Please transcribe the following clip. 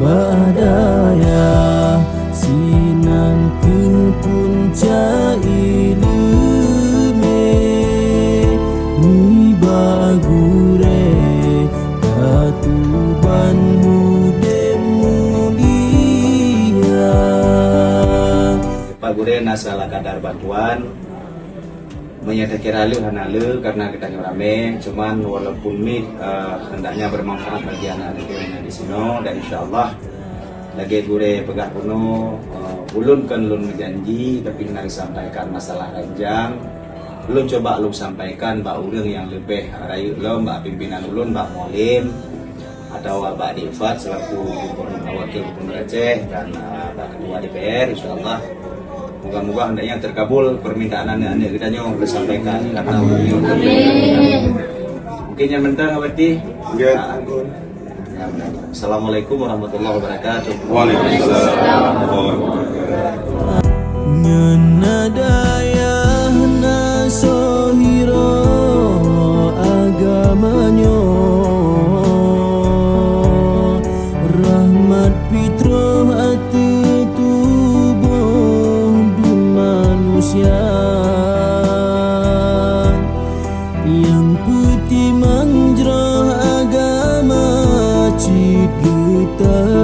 badaya sinan ke puncak ilme ni bagure katuban mude mulia. Pak Gure nasalah kadar bantuan menyatakan kira hanalu karena kita rame, cuman walaupun hendaknya bermanfaat bagi anak-anak di sini, dan insyaallah lagi Gure pegah kuno ulun kan ulun janji tapi nak sampaikan masalah ranjang ulun coba ulun sampaikan mbak urang yang lebih rayu lo mbak pimpinan ulun mbak Molim atau mbak Difat selaku wakil gubernur Aceh dan mbak ketua DPR, insyaallah moga-moga hendaknya terkabul permintaan anak-anak kita yang disampaikan karena mungkin yang mentang abadi. Assalamualaikum warahmatullahi wabarakatuh. Waalaikumsalam warahmatullahi wabarakatuh. Ngenadaya nasohiro agamanya rahmat fitrah ati tubuh du manusia yang putih manjrah agama cipta